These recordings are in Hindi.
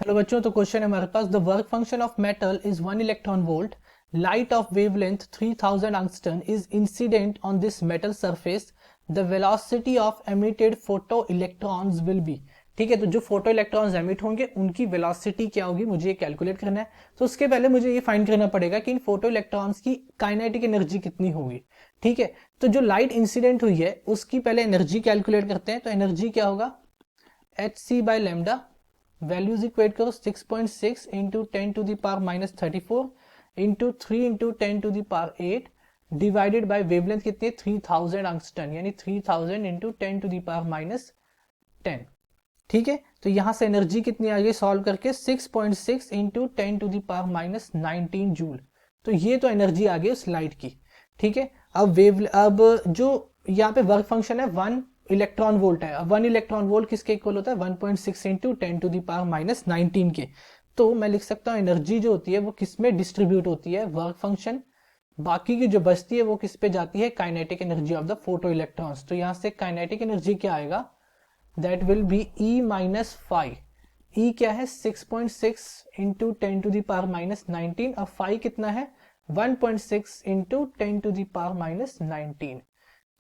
हेलो बच्चों, तो क्वेश्चन है हमारे पास। The work function of metal is 1 electron volt. Light of wavelength 3000 angstrom is incident on this metal surface. The velocity of emitted photo electrons will be. ठीक है, तो जो फोटो इलेक्ट्रॉन्स एमिट होंगे उनकी वेलोसिटी क्या होगी, मुझे ये कैलकुलेट करना है। तो उसके पहले मुझे ये फाइंड करना पड़ेगा कि इन फोटो इलेक्ट्रॉन्स की काइनेटिक एनर्जी कितनी होगी। ठीक है, तो जो लाइट इंसिडेंट हुई है उसकी पहले एनर्जी कैलकुलेट करते हैं। तो एनर्जी क्या होगा, H C by lambda, values equate करो 6.6 into 10⁻⁻34 into 3 into 10⁻8 divided by wavelength कितनी है 3000 एंगस्टन, यानी 3000 इंटू 10⁻10। ठीक है, तो यहां से एनर्जी कितनी आ गई सॉल्व करके 6.6 इंटू 10⁻19 जूल। तो ये तो एनर्जी आ गई उस लाइट की। ठीक है, अब जो यहाँ पे वर्क फंक्शन है 1 इलेक्ट्रॉन वोल्ट है। 1 इलेक्ट्रॉन वोल्ट किसके इक्वल होता है 1.6 इंटू 10⁻19 के। तो मैं लिख सकता हूँ एनर्जी जो होती है वो किस में डिस्ट्रीब्यूट होती है, वर्क फंक्शन, बाकी की जो बचती है वो किस पे जाती है, kinetic energy of the photoelectrons. तो यहाँ से काइनेटिक एनर्जी क्या आएगा, that will be E minus 5। E क्या है 6.6 इंटू 10⁻19 और 5 कितना है 1.6 इंटू 10⁻19।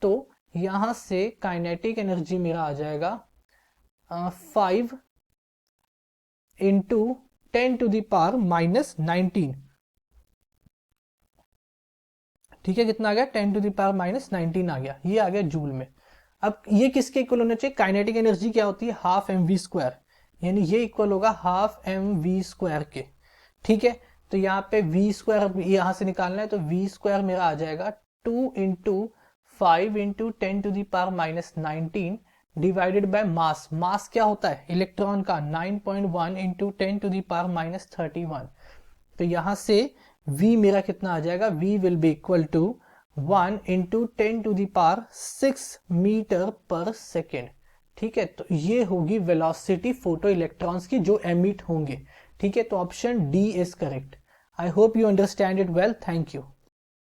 तो यहां से काइनेटिक एनर्जी मेरा आ जाएगा 5 इंटू 10⁻19। ठीक है, कितना आ गया 10⁻19 आ गया, ये आ गया जूल में। अब ये किसके इक्वल होना चाहिए, काइनेटिक एनर्जी क्या होती है हाफ एम वी स्क्वायर, यानी ये इक्वल होगा हाफ एम वी स्क्वायर के। ठीक है, तो यहाँ पे वी स्क्वायर यहां से निकालना है, तो वी स्क्वायर मेरा आ जाएगा 2 into 5 into 10⁻19 divided by mass. Mass क्या होता है इलेक्ट्रॉन का 9.1 इंटू 10⁻31। तो यहां से v मेरा कितना आ जाएगा, v will be equal to 1 into 10⁻6 metre पर सेकेंड। ठीक है, तो ये होगी वेलोसिटी फोटो इलेक्ट्रॉन्स की जो एमिट होंगे। ठीक है, तो option D is correct. I hope you understand it well. Thank you.